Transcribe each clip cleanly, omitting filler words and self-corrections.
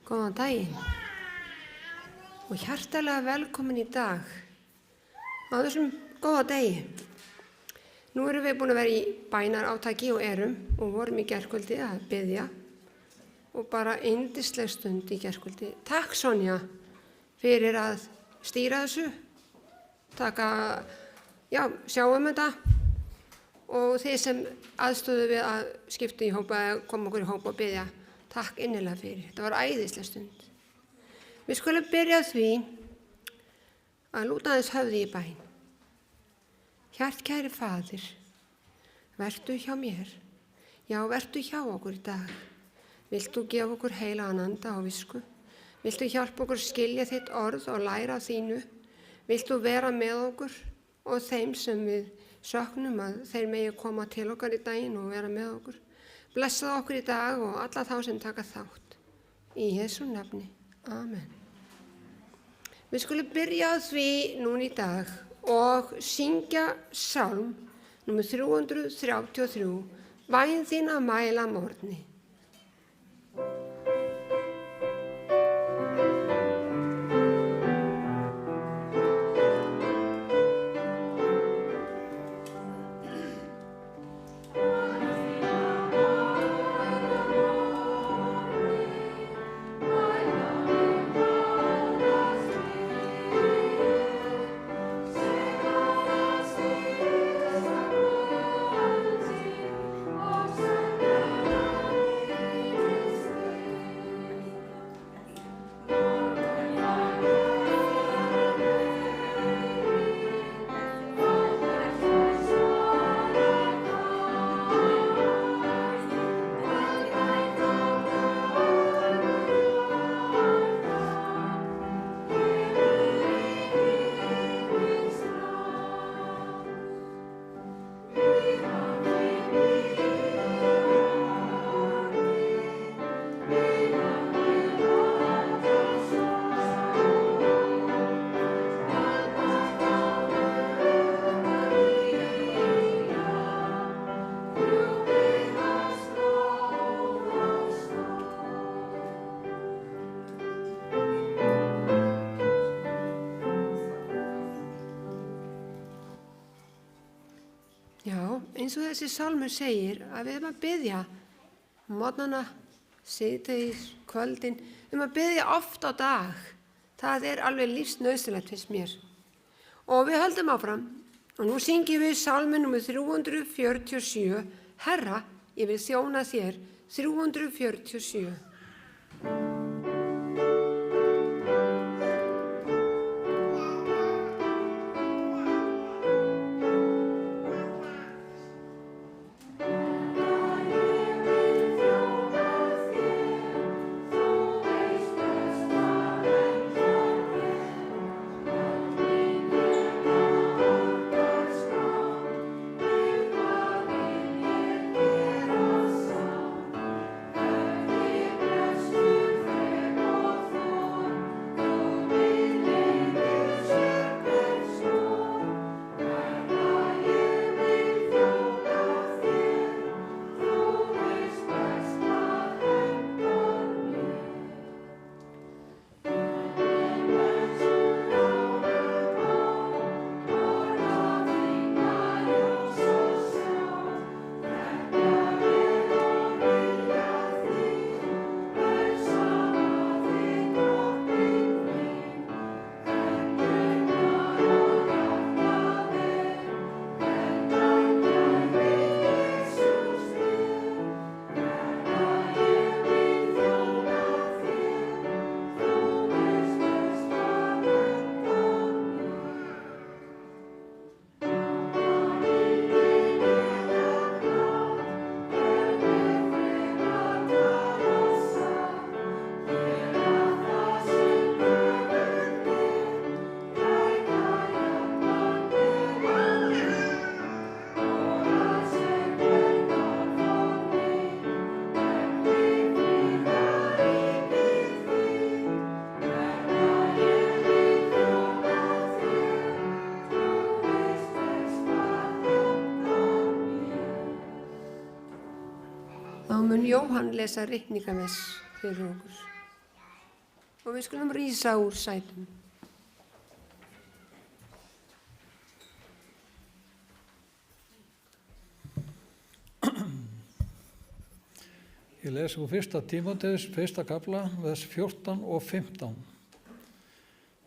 Góðan daginn og hjartalega velkomin í dag á þessum góða degi. Nú erum við búin að vera í bænarátaki og vorum í gærkvöldi að biðja og bara yndisleg stund í gærkvöldi. Takk Sonja fyrir að stýra þessu, sjáum þetta og þið sem aðstóðu við að skipta í hópa eða koma okkur í hópa og biðja. Takk innilega fyrir, þetta var æðisleg stund. Við skulum byrja á því að lúta aðeins höfði í bæn. Hjartkæri Faðir, vertu hjá mér, já vertu hjá okkur í dag. Viltu gefa okkur heilagan anda og visku? Viltu hjálpa okkur skilja þitt orð og læra af þínu? Viltu vera með okkur og þeim sem við söknum að þeir megi koma til okkar í daginn og vera með okkur? Blessaðu okkur í dag og alla þá sem taka þátt. Í Jesú nafni. Amen. Við skulum byrja á því núna í dag og syngja sálm númer 333, Bæn þín að mæla morgni. Eins og þessi sálmur segir að við erum að biðja morgnana, síðdegis, kvöldin, að biðja oft á dag. Það er alveg lífsnauðsynlegt finnst mér. Og við höldum áfram og nú syngjum við sálminn númer 347, Herra, ég vil þjóna þér, 347. Þá mun Jóhann lesa ritningamess fyrir okkur. og við skulum rísa úr sætum. Ég lesi úr 1. Tímóteus, 1. kafla, vers 14 og 15.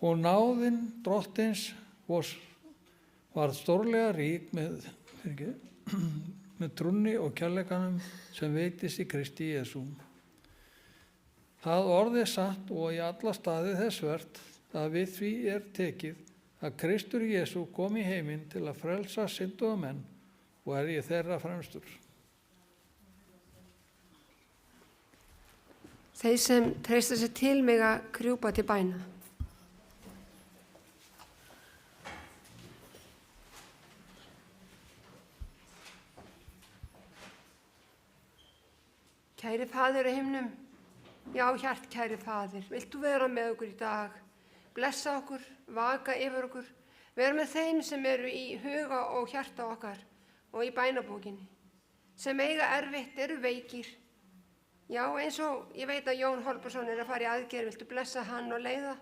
Og náðin drottins var stórlega rík með trúnni og kærleikanum sem veitist í Kristi Jesú. Það orðið satt og í alla staði þess vert að við því tekið að Kristur Jesú kom í heiminn til að frelsa synduga menn og ég þeirra fremstur. Þeir sem treysta sér til mig að krjúpa til bæna. Kæri Faðir í himnum, já, hjartkæri Faðir, vilt þú vera með okkur í dag, blessa okkur, vaka yfir okkur, vera með þeim sem eru í huga og hjarta okkar og í bænabókinni, sem eiga erfitt, eru veikir. Já, eins og ég veit að Jón Holbersson að fara í aðgerð, viltu blessa hann og leiða?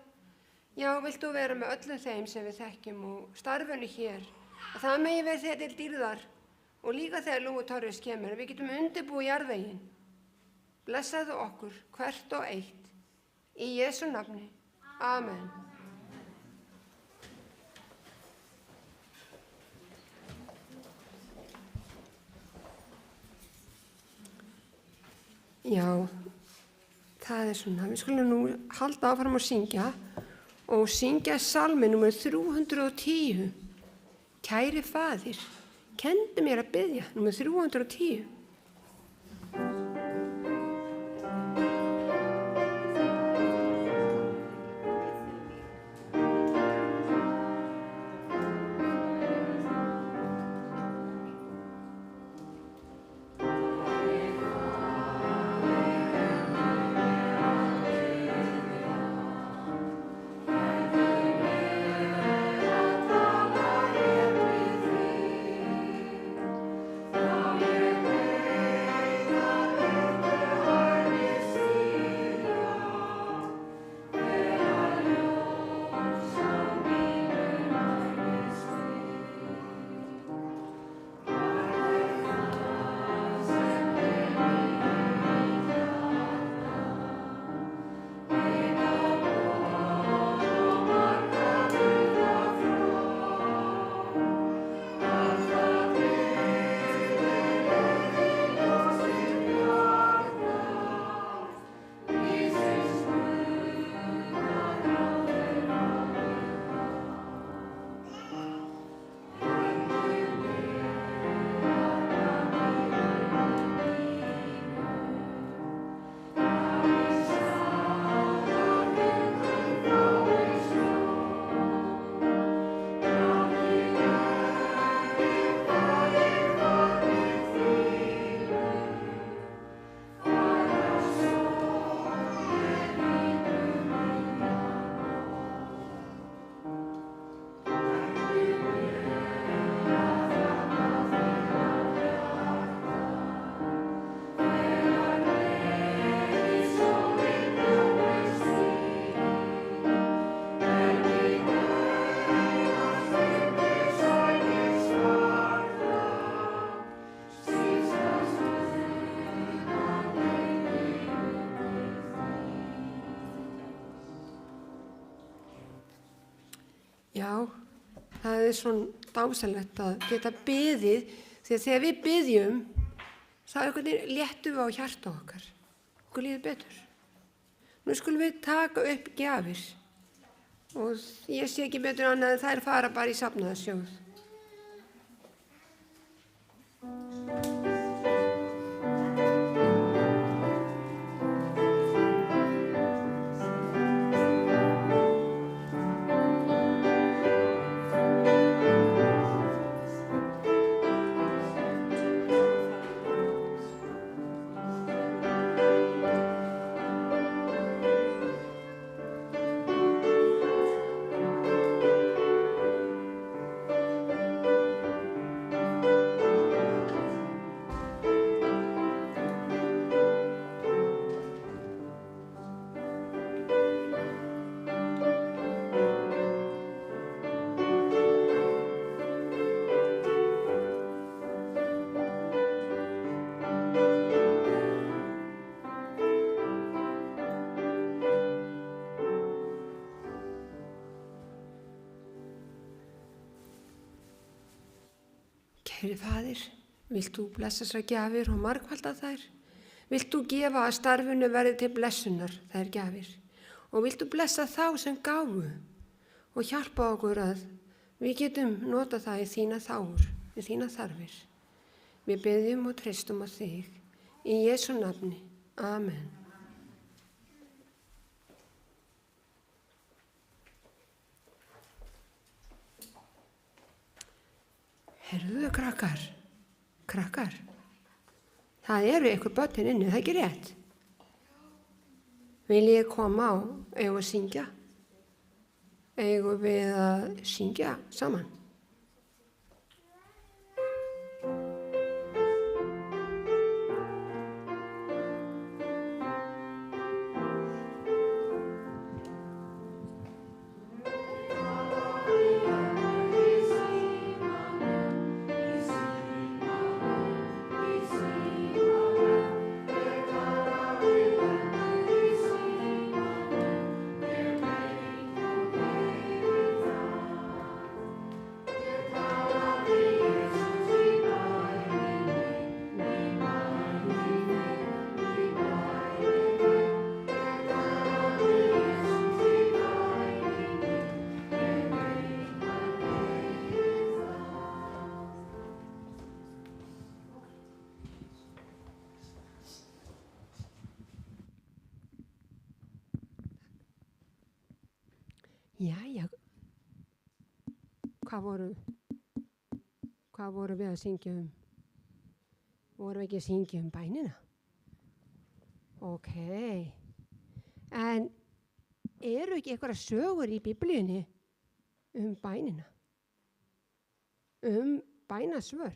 Já, viltu vera með öllum þeim sem við þekkjum og starfinu hér, að það megi vera þeir til dýrðar og líka þegar Lúi Torfis kemur, við getum undirbúið jarðveginn. Blessaðu okkur hvert og eitt, í Jesú nafni. Amen. Já, það svona. Við skulum nú halda áfram að syngja salmi númer 310. Kæri Faðir, kendu mér að biðja, númer 310. Já, það svona dásamlegt að geta beðið, því að þegar við biðjum, þá léttum við á hjarta okkar, okkur líður betur. Nú skulum við taka upp gjafir og ég sé ekki betur annað en þær fara bara í safnaðarsjóð. Herri Faðir, vilt þú blessa þessar gjafir og margfalda þær? Vilt þú gefa að starfinu verði til blessunar þær gjafir? Og vilt þú blessa þá sem gáfu og hjálpa okkur að við getum nota það í þína þáur, í þína þarfir. Við biðjum og treystum á þig. Í Jesú nafni. Amen. Heyrðu, krakkar. Það eru einhver börnin inni, það er ekki rétt. Vil ég koma á, eigum við að syngja? Eigum við að syngja saman? Jæja, hvað voru við að syngja um? Vorum við ekki að syngja um bænina? Ok, en eru ekki einhverjar sögur í Biblíunni um bænina? Um bænasvör?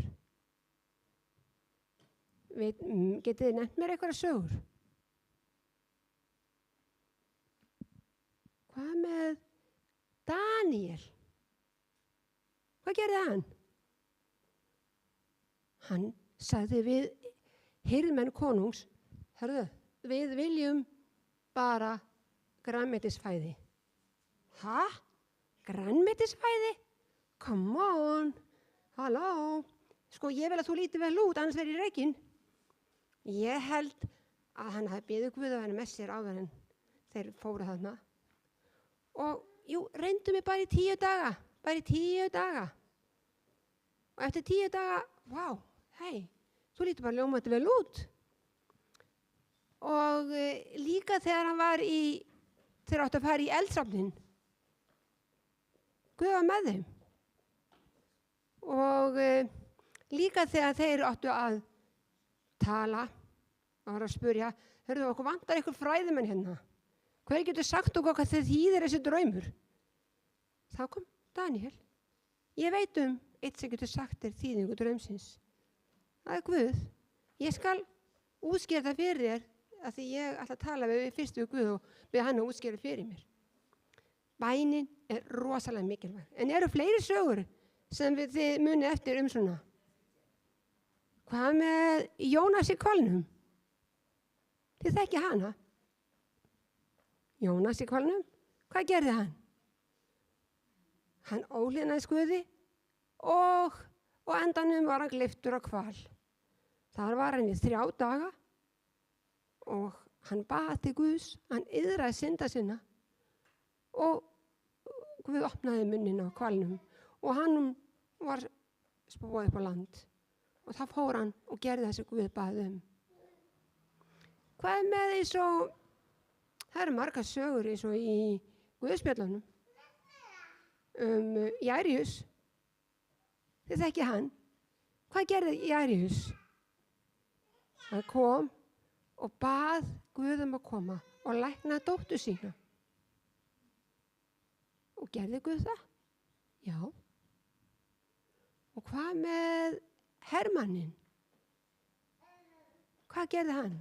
Getið þið nefnt mér einhverjar sögur? Hvað með Daniel? Hvað gerði hann? Hann sagði við hirðmenn konungs, hörðu, við viljum bara grænmetisfæði. Ha? Grænmetisfæði? Come on, halló. Sko, ég vil að þú líti vel út, annars verður ég rekin. Ég held að hann hafi beðið Guð að vera með sér áður en þeir fóru þarna. Og jú, reyndu mig bara í 10 daga, bara í 10 daga. Og eftir 10 daga, vá, hei, þú lítur bara ljómandi vel út. Og líka þegar þeir áttu að fara í eldsrafnin, Guð var með þeim. Og líka þegar þeir áttu að tala, og var að spurja, hörðu, okkur vantar einhver fræðimenn hérna. Hver getur sagt okkur hvað þið þýðir þessi draumur? Þá kom Daniel. Ég veit eitt sem getur sagt þér þýðingu draumsins. Það er Guð. Ég skal útskýra það fyrir þér af því ég ætla að tala fyrst við Guð og við hann að útskýra fyrir mér. Bænin er rosalega mikilvæg. En eru fleiri sögur sem þið munið eftir svona? Hvað með Jónas í hvalnum? Þið þekki hana? Jónas í hvalnum, hvað gerði hann? Hann ólínaði Guði og endanum var hann gleyptur á hval. Þar var hann í 3 daga og hann bað til Guðs, hann iðraði synda sinna og Guð opnaði munninn á hvalnum og hann var spóið upp á land og þá fór hann og gerði þessi Guð bað Hvað með eins og það eru margar sögur eins og í Guðspjöllunum Jæríus. Þið þekki hann. Hvað gerði Jæríus? Hann kom og bað Guð að koma og lækna dóttur sína. Og gerði Guð það? Já. Og hvað með Hermanninn? Hvað gerði hann?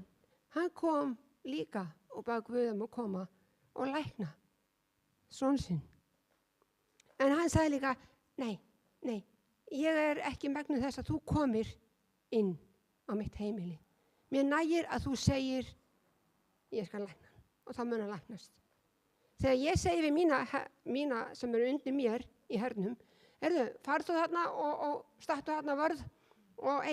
Hann kom líka og bað Guð að koma og lækna son sinn. En hann sagði líka, nei, ég er ekki megnuð þess að þú komir inn á mitt heimili. Mér nægir að þú segir, ég skal lækna hann og þá mun hann læknast. Þegar ég segi við mína sem eru undir mér í hernum, heyrðu, farð þú þarna og stattu þarna vörð og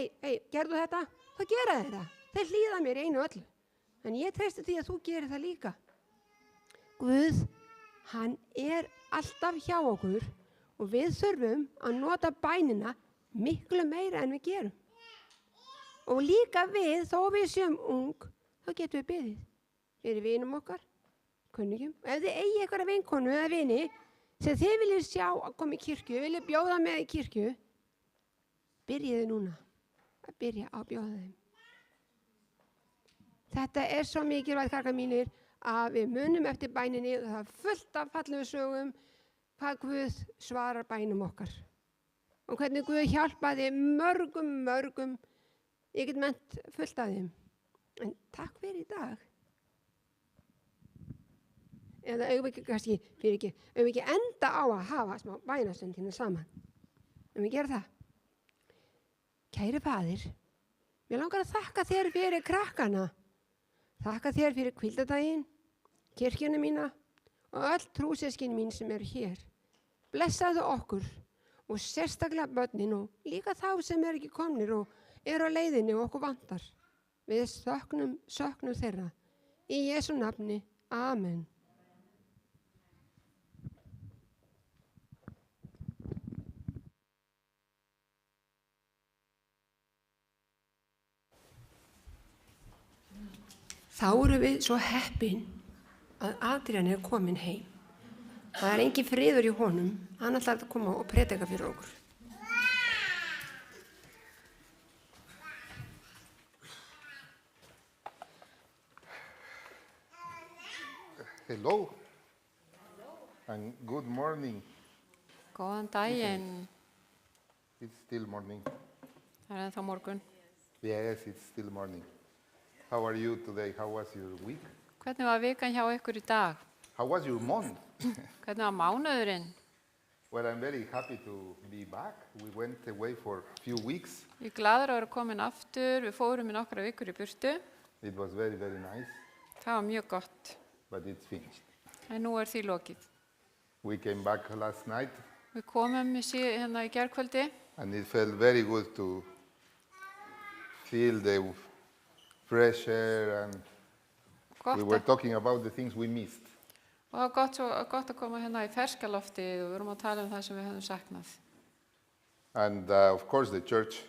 gerðu þetta, þá gera þeir það. Þeir hlýða mér í einu öllu. En ég treysti því að þú gerir það líka. Guð, hann alltaf hjá okkur og við þurfum að nota bænina miklu meira en við gerum. Og líka við, þó við séum ung, þá getum við beðið fyrir vinum okkar, kunningjum. Ef þið eigi einhverja vinkonu eða vini sem þið viljið sjá að koma í kirkju, viljið bjóða með í kirkju, byrjiði núna að byrja að bjóða þeim. Þetta svo mikilvægt, krakkar mínir, að við munum eftir bæninni og það fullt af fallegu sögum hvað Guð svarar bænum okkar. Og hvernig Guð hjálpaði mörgum, ég get ment fullt af þeim. En takk fyrir í dag. Eða eigum við ekki enda á að hafa smá bænastund hérna saman. Við gera það. Kæri faðir, mér langar að þakka þér fyrir krakkana. Þakka þér fyrir hvíldardaginn, kirkjuna mína og öll trúsystkini mín sem hér. Blessaðu okkur og sérstaklega börnin og líka þá sem ekki komnir og á leiðinni og okkur vantar. Við söknum þeirra. Í Jesú nafni. Amen. Þá erum við svo heppin að Adrian komin heim. Það engin friður í honum. Hann ætlar að koma og predika fyrir okkur. Hello. And good morning. Góðan daginn. It's still morning. Það ennþá morgun. Yes, it's still morning. How are you today? How was your week? Hvernig var vikan hjá ykkur í dag? How was your month? Hvernig var mánuðurinn? Well, I'm very happy to be back. We went away for a few weeks. Ég glaður að vera komin aftur. Við fórum í nokkra vikur í burtu. It was very, very nice, Það var mjög gott. but it's finished. En nú því lokið. We came back last night, Við komum hérna í gærkvöldi and it felt very good to feel the fresh air, and we were gott, talking about the things we missed. og það var gott að koma hérna í ferskalofti og við vorum að tala það sem við höfum saknað. And of course the church.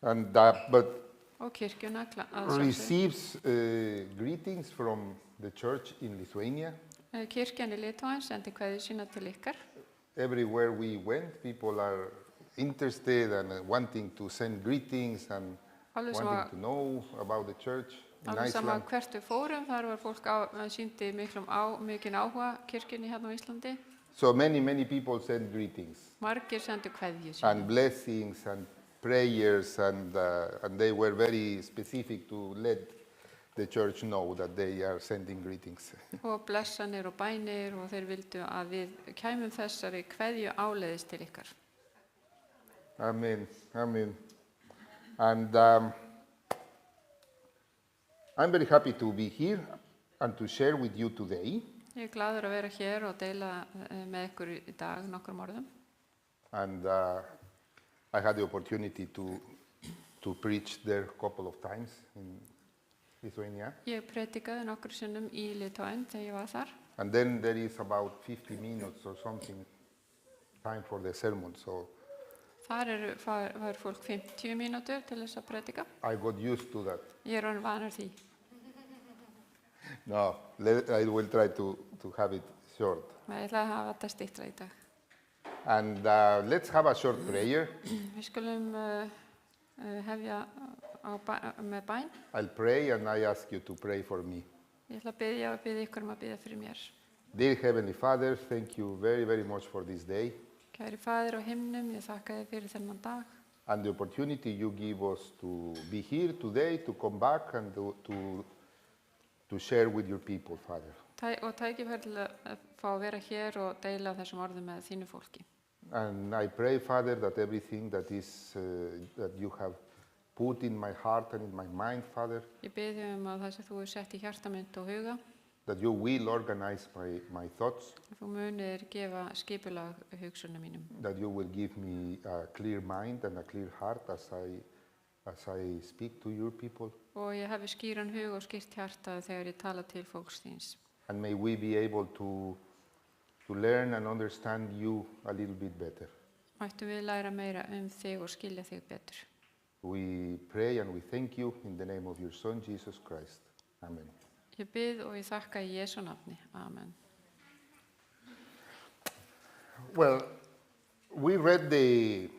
And but Og kirkjuna að sjálfsögðu. receives greetings from the church in Lithuania. Kirkjan í Litáen sendi kveðju sína til ykkar. Everywhere we went, people are interested and wanting to send greetings and Alveg sem wanting to know about the church in Alveg sama Iceland. hvert við fórum, þar var fólk sýndi mikinn áhuga kirkjunni hérna á Íslandi. So many people send greetings Margir sendu kveðju sína. and blessings and prayers, and they were very specific to let the church know that they are sending greetings. Og blessanir og bænir og þeir vildu að við kæmum þessari kveðju áleiðis til ykkar. Amen, amen. And I'm very happy to be here and to share with you today. Ég glaður að vera hér og deila með ykkur í dag nokkrum orðum. And I had the opportunity to preach there a couple of times in Lithuania. Ég predikaði nokkur sinnum í Litáen þegar ég var þar. And then there is about 50 minutes or something time for the sermon. So Þar var fólk 50 mínútur til þess að predika. I got used to that. Ég orðinn vanur því. No, I will try to have it short. Ég ætla að hafa þetta styttra í dag. And let's have a short prayer. Við skulum hefja með bæn. I'll pray and I ask you to pray for me. Ég ætla að biðja ykkur að biðja fyrir mér. Dear Heavenly Father, thank you very, very much for this day Kæri Faðir á himnum, ég þakka þér fyrir þennan dag and the opportunity you give us to be here today, to come back and to share with your people, Father. og tækifæri til að fá að vera hér og deila þessum orðum með þínu fólki. And I pray, Father, that everything that is that you have put in my heart and in my mind, Father, Ég biðja að það sem þú hefur sett í hjarta mitt og huga, that you will organize my thoughts, Þú munir gefa skipulag hugsunum mínum. that you will give me a clear mind and a clear heart as I speak to your people. Og ég hefi skýran hug og skýrt hjarta þegar ég tala til fólks þíns. And may we be able to learn and understand you a little bit better. Mættum við læra meira þig og skilja þig betur. We pray and we thank you in the name of your Son, Jesus Christ. Amen. Ég bið og ég þakka í Jesú nafni. Amen. Well, we read the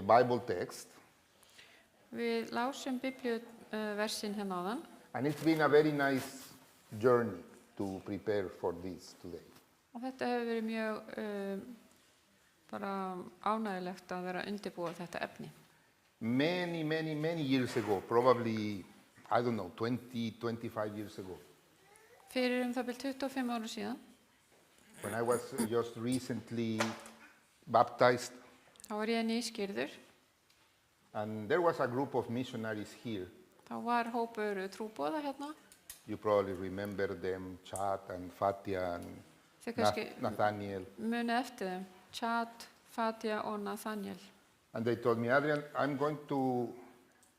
Bible text, Við lásum biblíuversin hérna áðan and it's been a very nice journey to prepare for this today. og þetta hefur verið mjög bara ánægilegt að vera að undirbúa þetta efni. Many years ago, probably, I don't know, 20, 25 years ago, Fyrir það bil 25 ára síðan, when I was just recently baptized, þá var ég nýskýrður, and there was a group of missionaries here. þá var hópur trúboða hérna. You probably remember them, Chad and Fatia and Þið kannski Nathaniel. munið eftir þeim, Chad, Fatia og Nathaniel. And they told me, Adrian, I'm going to,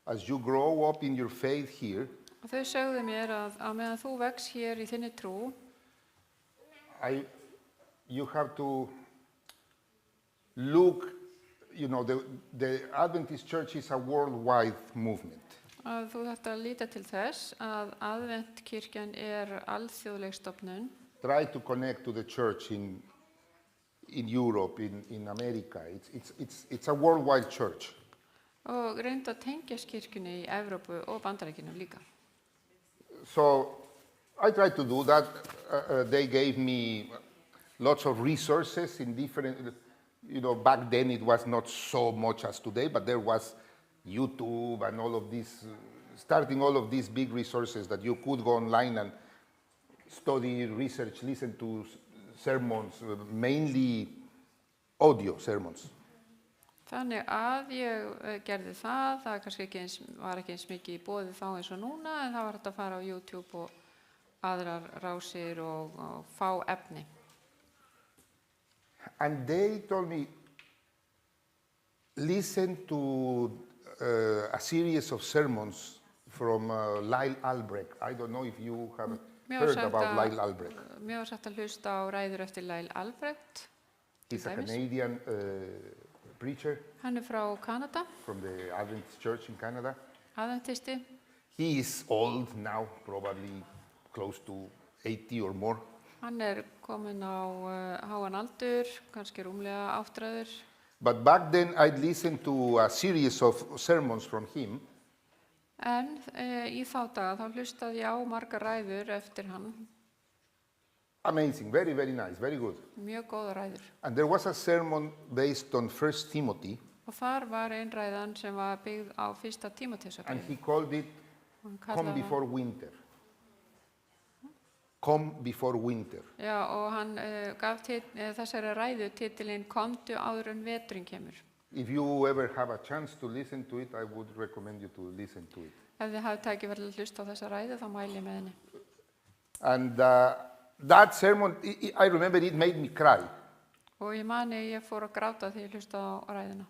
as you grow up in your faith here, Og þau sögðu mér að meðan þú vex hér í þinni trú, you have to look, you know, the Adventist Church is a worldwide movement. að þú þarft að líta til þess að Aðventkirkjan alþjóðleg stofnun. Try to connect to the church in Europe, in America. It's a worldwide church. Og reynda að tengjast kirkjunni í Evrópu og Bandaríkjunum líka. So I tried to do that. They gave me lots of resources in different, you know, back then it was not so much as today, but there was YouTube and all of these, starting all of these big resources that you could go online and study, research, listen to sermons, mainly audio sermons. Þannig að ég gerði það kannski var ekki eins mikið í boði þá eins og núna, en það var hægt að fara á YouTube og aðrar rásir og fá efni. And they told me, listen to a series of sermons from Lyle Albrecht. I don't know if you have heard about Lyle Albrecht. Mér var sagt að hlusta á ræður eftir Lyle Albrecht. He's a Canadian preacher. Hann frá Kanada. From the Adventist Church in Canada. Adventisti. He is old now, probably close to 80 or more. Hann kominn á háan aldur, kannski rúmlega áttræður. But back then I'd listened to a series of sermons from him. En í þá daga þá hlustaði ég á margar ræður eftir hann. Amazing, very, very nice, very good. Mjög góða ræður. And there was a sermon based on 1 Timothy. Og þar var ein ræðan sem var byggð á 1. Tímóteusarbréfi. And he called it Come Before Winter. Come Before Winter. Já, og hann gaf þessari ræðu titilinn Komdu áður en veturinn kemur. If you ever have a chance to listen to it, I would recommend you to listen to it. Ef þið hafið tækifæri að hlusta á þessa ræðu, þá mæli ég með henni. And that sermon, I remember it made me cry. Og ég mani, ég fór að gráta þegar ég hlustaði á ræðuna.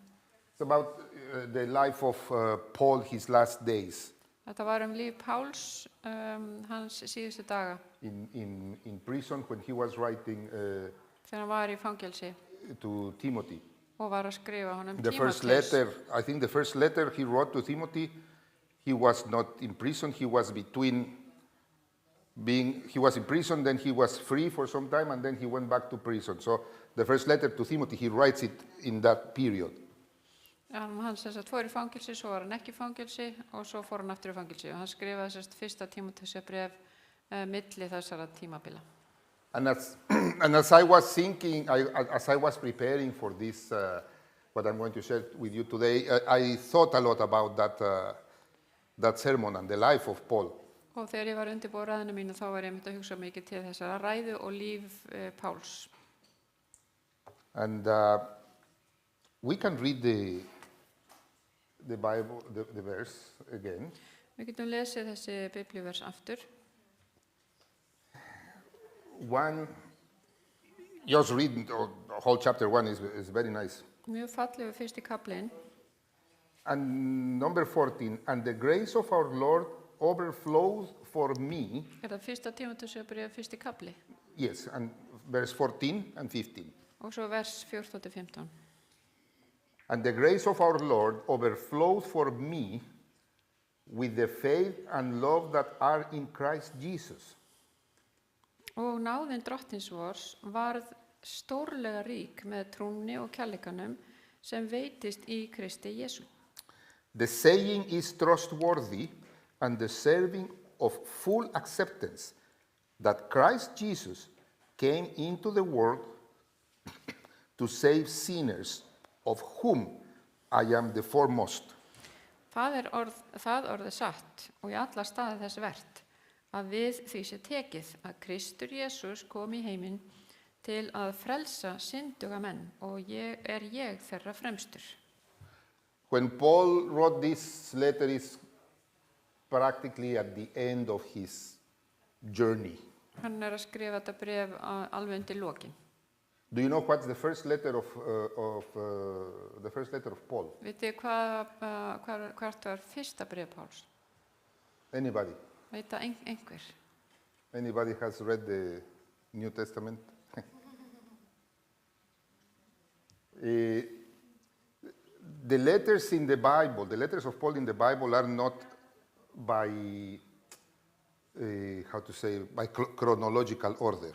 It's about the life of Paul, his last days. Þetta var líf Páls, hans síðustu daga. In prison when he was writing Þegar hann var í fangelsi. To Timothy. Og var að skrifa honum The first letter, I think the first letter he wrote to Timothy, he was not in prison, he was between he was in prison, then he was free for some time, and then he went back to prison. So the first letter to Timothy, he writes it in that period. Hann fór í fangelsi, svo var hann ekki í fangelsi og svo fór hann aftur í fangelsi og hann skrifaði 1. Tímóteusarbréf milli þessara tímabila. And as I was thinking, as I was preparing for this, what I'm going to share with you today, I thought a lot about that sermon and the life of Paul. Og þegar ég var undirbúið ræðinu mínu, þá var ég myndi að hugsa mikið til þessara ræðu og líf Páls. And we can read the Bible, the verse again. Við getum lesið þessi biblíuvers aftur. one, just read the whole chapter 1 is very nice. Mjög fallegu fyrsti kaplinn. And number 14, and the grace of our Lord overflowed for me. Það fyrsta Tímóteusbréf, fyrsti kapli. Yes, and verse 14 and 15. Og svo vers 14-15. And the grace of our Lord overflowed for me with the faith and love that are in Christ Jesus. Og náðin drottins vors varð stórlega rík með trúnni og kærleikanum sem veitist í Kristi Jesú. The saying is trustworthy and deserving of full acceptance that Christ Jesus came into the world to save sinners, of whom I am the foremost. Það orð satt og í alla staði þess vert að við því sé tekið að Kristur Jesús kom í heiminn til að frelsa synduga menn og ég þeirra fremstur. When Paul wrote this letter, is practically at the end of his journey. Hann að skrifa þetta bréf alveg undir lokin. Do you know what's the first letter of Paul? Vitið hvert var fyrsta bréf Páls? Anybody? Veit það einhver? Anybody has read the New Testament? The letters in the Bible, the letters of Paul in the Bible are not by, by chronological order.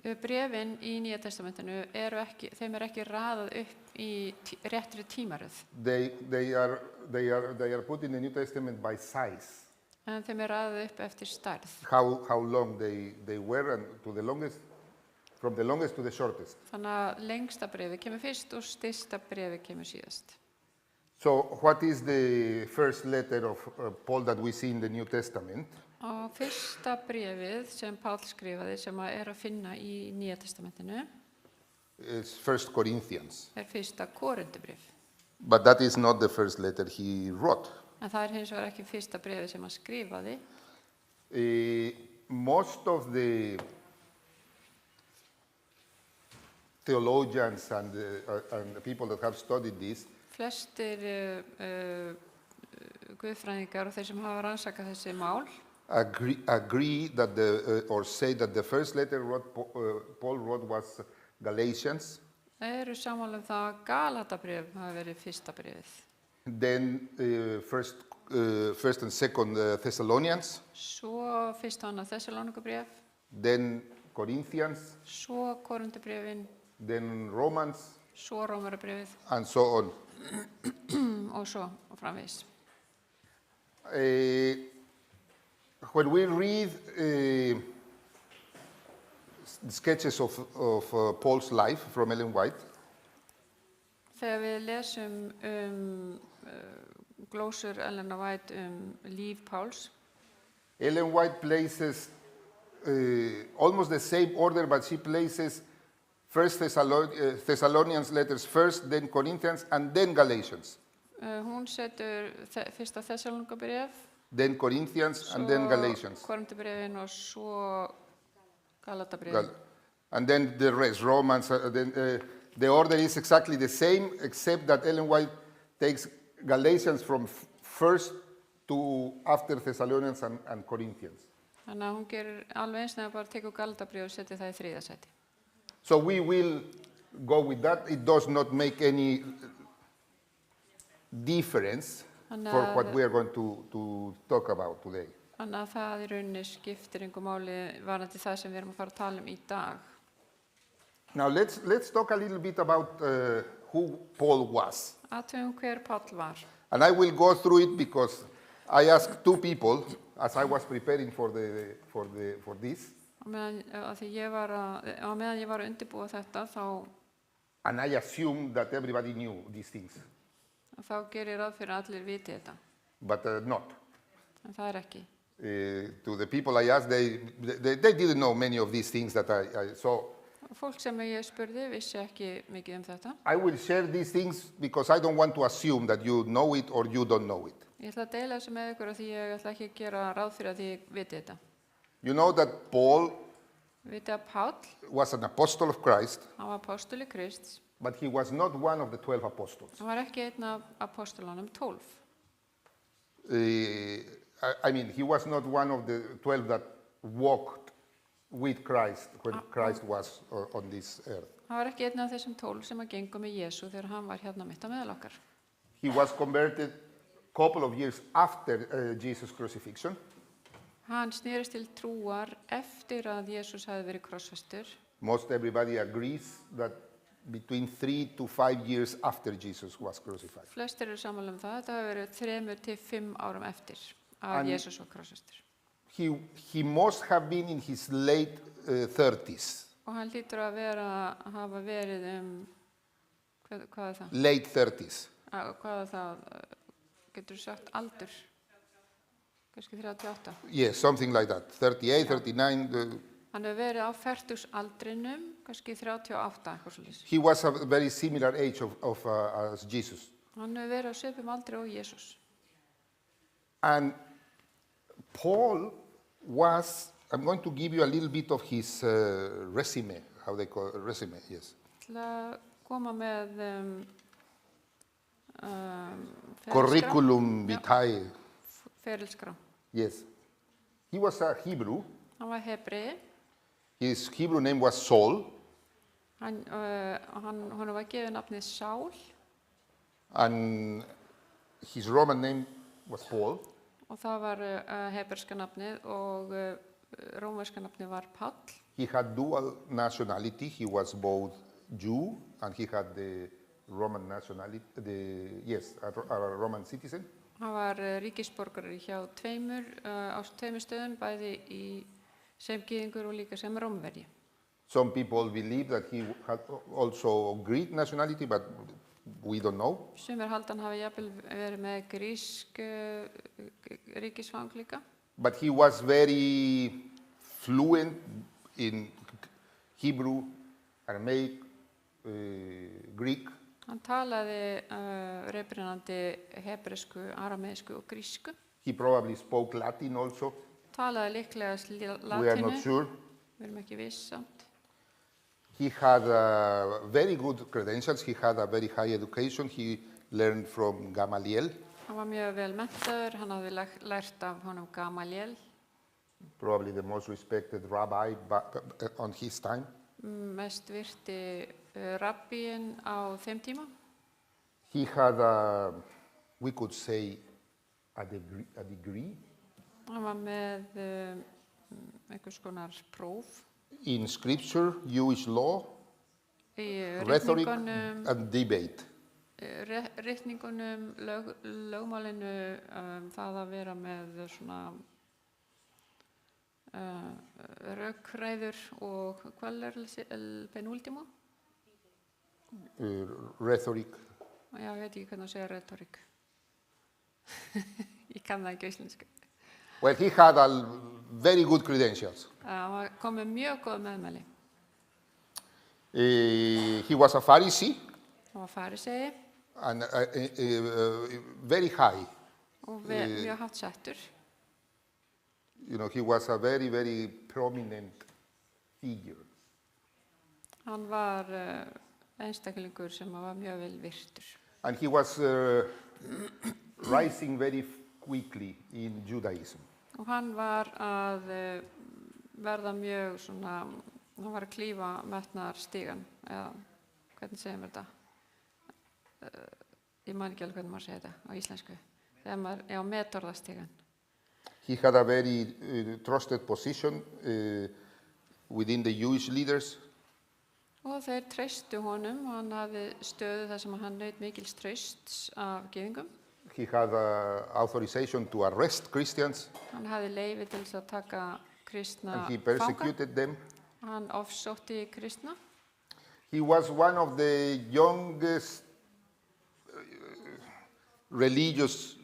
Bréfin í Nýja testamentinu þeim ekki raðað upp í réttri tímaröð. They are put in the New Testament by size. En þeim raðað upp eftir stærð. How long they were, and to the longest, from the longest to the shortest. Þannig að lengsta bréfi kemur fyrst og stysta bréfi kemur síðast. So what is the first letter of Paul that we see in the New Testament? Og fyrsta bréfið sem Páll skrifaði sem að finna í Nýja testamentinu It's 1 Corinthians. Fyrsta Korintubréf. But that is not the first letter he wrote. En það hins vegar ekki fyrsta bréfið sem hann skrifaði. Most of the theologians and the people that have studied this Flestir guðfræðingar og þeir sem hafa rannsakað þessi mál agree that or say that the first letter Paul wrote was Galatians. Eru sammála það að Galatabréf hafi verið fyrsta bréfið. Then first and second Thessalonians. Svo fyrsta og annað Þessalónikabréf. Then Corinthians. Svo Korintubréfin. Then Romans. Svo Rómarabréfið. And so on. Og svo framvegis. When we read sketches of Paul's life from Ellen White, þegar við lesum glósur Ellen White líf Páls, Ellen White places almost the same order, but she places First Thessalonians letters first, then Corinthians, and then Galatians. Hún setur fyrsta Þessalónikabréf, then Corinthians, and then Galatians. Korintubréfin og svo Galatabréfin. And then the rest, Romans. The order is exactly the same, except that Ellen White takes Galatians from first to after Thessalonians and Corinthians. Þannig að hún gerir alveg eins og bara tekur Galatabréf og setur það í þriðja sæti. So we will go with that. It does not make any difference for what we are going to talk about today. Þannig að það í rauninni skiptir engu máli varðandi það sem við erum að fara að tala í dag. Now let's talk a little bit about who Paul was. Athugum hver Páll var. And I will go through it because I asked two people as I was preparing for this. Á meðan ég var að undirbúa þetta And I assumed that everybody knew these things. Þá gerir ráð fyrir að allir viti þetta. But not. En það ekki. To the people I asked, they didn't know many of these things that I saw. Fólk sem ég spurði vissi ekki mikið þetta. I will share these things because I don't want to assume that you know it or you don't know it. Ég ætla að deila þessu með ykkur af því ég ætla ekki að gera ráð fyrir að ég viti þetta. You know that Paul Vitið að Páll, was an apostle of Christ, hann var apostoli Krists, but he was not one of the 12 apostles. hann var ekki einn af apostolunum 12. I mean, he was not one of the 12 that walked with Christ when Christ was on this earth. Hann var ekki einn af þessum 12 sem að gengu með Jésu þegar hann var hérna mitt á meðal okkar. He was converted a couple of years after Jesus' crucifixion. Hann snerist til trúar eftir að Jesús hafi verið krossfestur. Most everybody agrees that between 3 to 5 years after Jesus was crucified. Flestir eru sammála það. Þetta hafi verið 3 til 5 árum eftir að Jesús var krossfestur. He must have been in his late 30s. Og hann hlýtur að hafa verið hvað er það? Late 30s. Hvað er það? Getur þú sagt aldur? Kannski 38. Yes, something like that. 38, 39. Hann hefur verið á fertugsaldrinum, kannski 38, eitthvað svolítið. He was a very similar age as Jesus. Hann hefur verið á svipum aldri og Jesús. And Paul was, I'm going to give you a little bit of his resume, how they call it, resume, yes. Til að koma með Curriculum vitae. Ferilskrá. Yes. He was a Hebrew. Hann var Hebrei. His Hebrew name was Saul. Honum var gefið nafnið Sál. And his Roman name was Paul. Og það var heberska nafnið og rómverska nafnið var Páll. He had dual nationality. He was both Jew and he had the Roman nationality, a Roman citizen. Hann var ríkisborgari hjá á tveimur stöðum, bæði sem gyðingur og líka sem Rómverji. Some people believe that he had also Greek nationality, but we don't know. Sumir halda hann hafi jafnvel verið með grísk ríkisfang líka. But he was very fluent in Hebrew, Aramaic, Greek. Hann talaði reprennandi hebresku, arameisku og grísku. He probably spoke Latin also. Talaði líklegast latínu. We are not sure. Við erum ekki viss samt. He had very good credentials. He had a very high education. He learned from Gamaliel. Hann var mjög vel menntaður. Hann hafði lært af honum Gamaliel. Probably the most respected rabbi on his time. Mest virti rabbíinn á þeim tíma. He had, we could say, a degree. Hann var með einhvers konar próf. In scripture, Jewish law, Í rhetoric ritningunum, and debate. ritningunum, lögmálinu, það að vera með svona rökræður og hvað er el penúltimo? Rhetoric. Já, ég veit ekki hvernig að segja retorik. Ég kann það ekki á íslensku. Well, he had very good credentials. Hann kom með mjög góð meðmæli. He was a Pharisee Hann var farisei and very high. og mjög hátt settur. You know, he was a very, very prominent figure. Hann var einstaklingur sem var mjög vel virtur. And he was rising very quickly in Judaism. Og hann var að verða mjög svona, hann var að klífa metnaðarstigann, eða hvernig segjum við þetta? Ég man ekki alveg hvernig maður segir þetta á íslensku. Þegar maður er á metorðastigann. He had a very trusted position within the Jewish leaders. Og þeir treystu honum og hann hafði stöðu þar sem hann naut mikils trausts af gyðingum. He had authorization to arrest Christians. Hann hafði leyfi til þess að taka kristna And he fanga. persecuted them. Hann ofsótti kristna. He was one of the youngest religious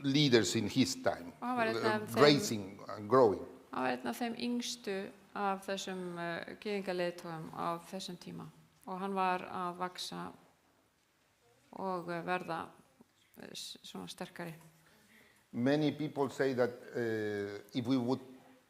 leaders in his time, Og hann var einn af þeim- raising and growing. Hann var einn af þeim yngstu af þessum gyðingaleiðtogum á þessum tíma. Og hann var að vaksa og verða svona sterkari. Many people say that if we would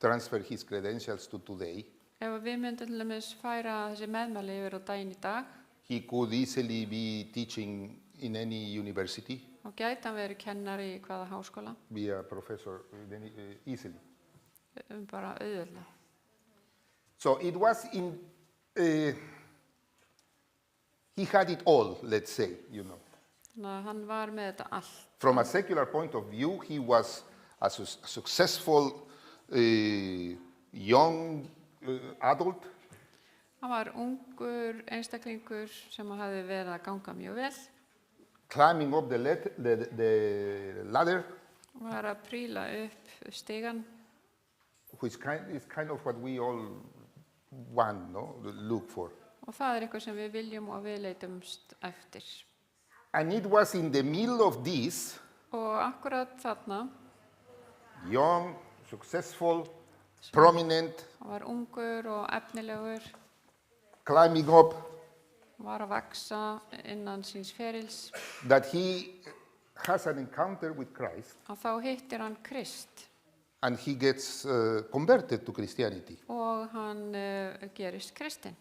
transfer his credentials to today, Ef við myndum til dæmis færa þessi meðmæli yfir á daginn í dag, he could easily be teaching in any university, þá gæti hann verið kennari í hvaða háskóla, be a professor in any, easily. Bara auðvitað. So it was he had it all, let's say, you know. Þannig að hann var með þetta allt. From a secular point of view, he was a successful young adult. Hann var ungur einstaklingur sem hafði verið að ganga mjög vel. Climbing up the ladder, Var að príla upp stigan, which is kind of what we all want, no? Look for. og það eitthvað sem við viljum og við leitumst eftir. And it was in the middle of this, Og akkurat þarna, young, successful, prominent, hann var ungur og efnilegur, climbing up, var að vaksa innan síns ferils, that he has an encounter with Christ að þá hittir hann Krist and he gets converted to Christianity. og hann gerist kristinn.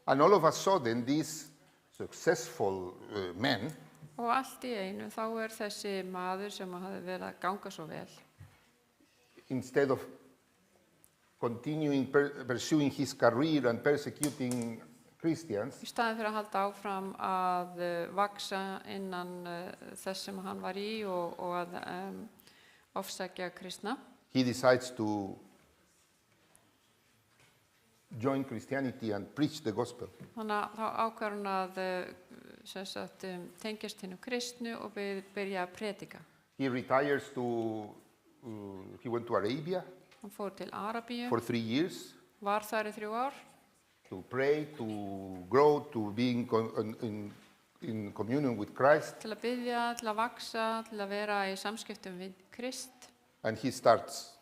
And all of a sudden, this successful man Og allt í einu þá þessi maður sem hafði verið að ganga svo vel, instead of continuing pursuing his career and persecuting Christians, í staðinn fyrir að halda áfram að vaksa innan þess sem hann var í og að ofsækja kristna, he decides to join Christianity and preach the gospel. þannig að þá ákvar hann að tengjast hinum kristnu og byrja að predika. He retires to, he went to Arabia Hann fór til Arabíu, for 3 years var þar í 3 ár to pray, to grow, to be in communion with Christ. til að biðja, til að vaksa, til að vera í samskiptum við Krist. And he starts.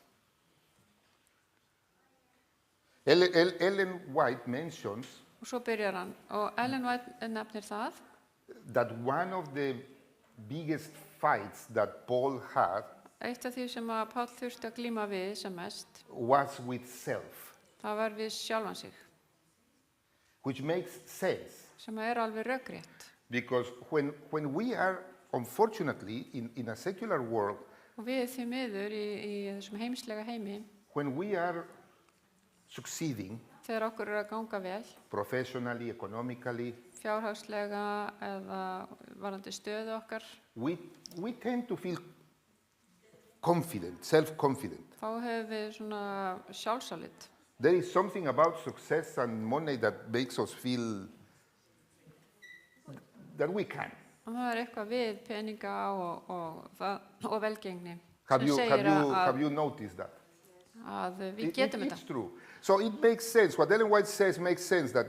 Ellen White mentions Og svo byrjar hann. Og Ellen White nefnir það that one of the biggest fights that Paul had eitt af því sem að Páll þurfti að glíma við sem mest, was with self, það var við sjálfan sig, which makes sense sem alveg rökrétt. because when we are, unfortunately, in a secular world, Og við því miður í þessum heimslega heimi, when we are succeeding þegar okkur að ganga vel, professionally, economically, fjárhagslega eða varðandi stöðu okkar, we tend to feel confident, self-confident. þá hefur við svona sjálfsálit. There is something about success and money that makes us feel that we can. Og það eitthvað við peninga og velgengni Have sem segir you noticed that? að við getum It's þetta. true. So it makes sense. What Ellen White says makes sense that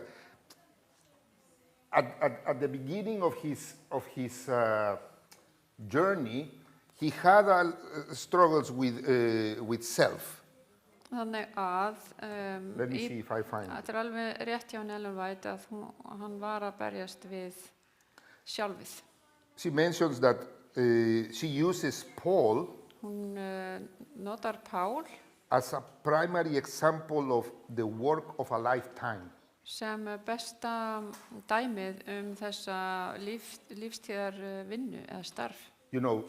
at the beginning of his journey, he had struggles with self. Þannig að Let me see if I find it. þetta alveg rétt hjá Ellen White að hann var að berjast við sjálfið. She mentions that she uses Paul Hún notar Pál as a primary example of the work of a lifetime. sem besta dæmið þessa lífstíðar vinnu eða starf. You know,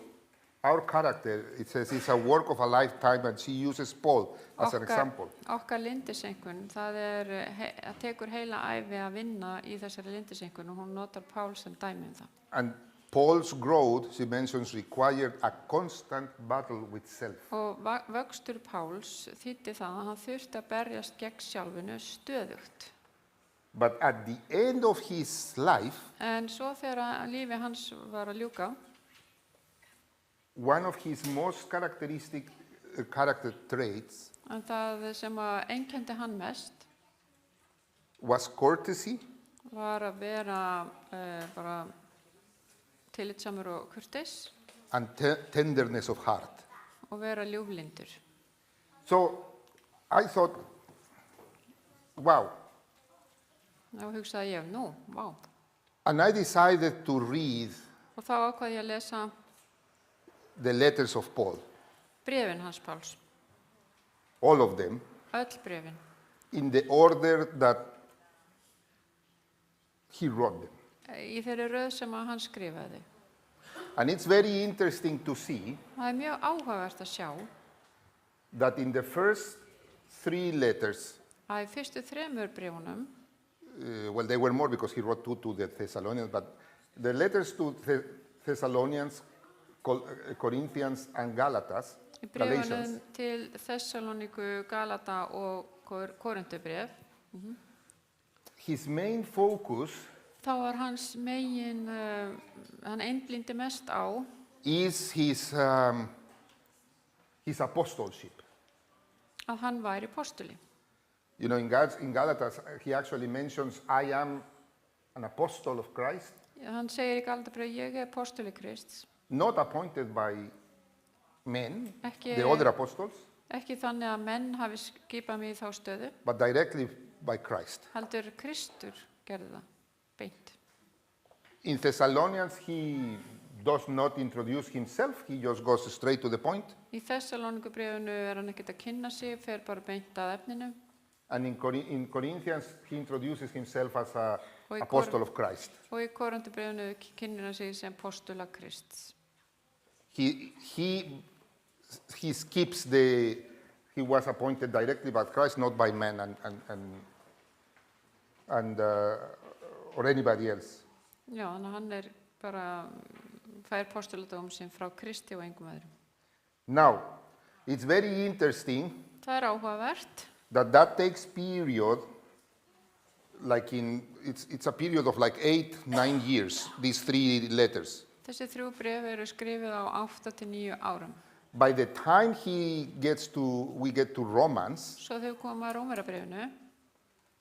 our character, it says, is a work of a lifetime, and she uses Paul as an example. Okkar lindisenkun, það tekur heila ævi að vinna í þessari lindisenkun og hún notar Pál sem dæmi það. And Paul's growth, she mentions, required a constant battle with self. Og vöxtur Páls þýddi það að hann þurfti að berjast gegn sjálfinu stöðugt. But at the end of his life, En svo þegar lífi hans var að ljúka, one of his most characteristic character traits en það sem að einkenndi hann mest was courtesy var að vera bara tillitsamur og kurteis and tenderness of heart. og vera ljúflyndur. So I thought, wow. Þá hugsaði ég, vá. And I decided to read Og þá ákvað ég að lesa the letters of Paul, bréfin hans Páls, all of them. öll bréfin. in the order that he wrote them. Í þeirri röð sem að hann skrifaði. And it's very interesting to see Það mjög áhugavert að sjá that in the first 3 letters, að í fyrstu 3 bréfunum, well, they were more because he wrote 2 to the Thessalonians, but the letters to Thessalonians, Corinthians, and Galatas, í bréfunum Galatians, til Þessaloníku, Galata og Korintubréf, his main focus þá var hans megin, hann einblíndi mest á is his apostleship. að hann væri postuli. You know, in Galatas, he actually mentions, I am an apostle of Christ, Hann segir í Galatabröð, ég er postuli Krists, not appointed by men, Ekki- the other apostles, ekki þannig að menn hafi skipað mig í þá stöðu, but directly by Christ. heldur Kristur gerði það, beint. In Thessalonians, he does not introduce himself, he just goes straight to the point. Í Þessaloníkubréfinu er hann ekkert að kynna sig, fer bara beint að efninu. And in Corinthians, he introduces himself as an Og í apostle of Christ. Og í Korintubréfinu kynnir hann sig sem postula Krists. He skips he was appointed directly by Christ, not by men or anybody else. Já, þannig að hann er bara, fær postuladóm sem frá Kristi og engum öðrum. Now, it's very interesting Það er áhugavert that takes period, like it's a period of like 8-9 years, these 3 letters. Þessi 3 bréf eru skrifið á 8 til 9 árum. By the time we get to Romans, Svo þegar koma að Rómarabréfinu,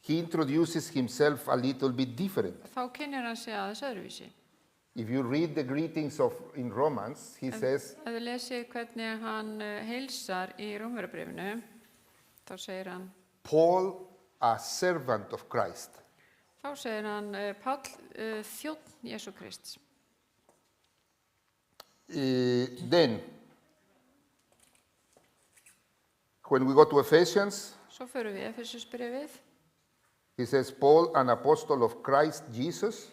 he introduces himself a little bit different. þá kynnir hann sig aðeins öðruvísi. If you read the greetings in Romans, he says, Ef þið lesið hvernig hann heilsar í Rómarabréfinu, þá segir hann, Paul, a servant of Christ. þá segir hann, Páll, þjónn Jesú Krists. Then, when we go to Ephesians, Svo förum við Efesusbréfið. he says, Paul, an apostle of Christ Jesus.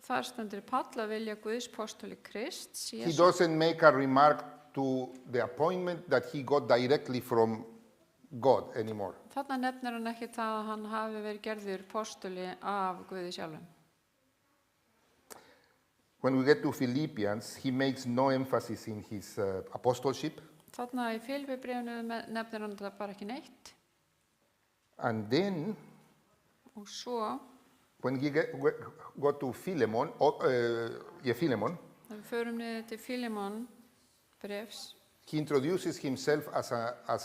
Þar stendur Páll að vilja Guðs postuli Krists, He Jesú. doesn't make a remark to the appointment that he got directly from God anymore. Þarna nefnir hann ekki það að hann hafi verið gerður postuli af Guði sjálfum. When we get to Philippians, he makes no emphasis in his apostleship. Þarna í Filippibréfinu nefnir hann það bara ekki neitt. And then, Og svo, when we go to Philemon, Philemon, þegar við förum niður til Fílemon brefs, he introduces himself as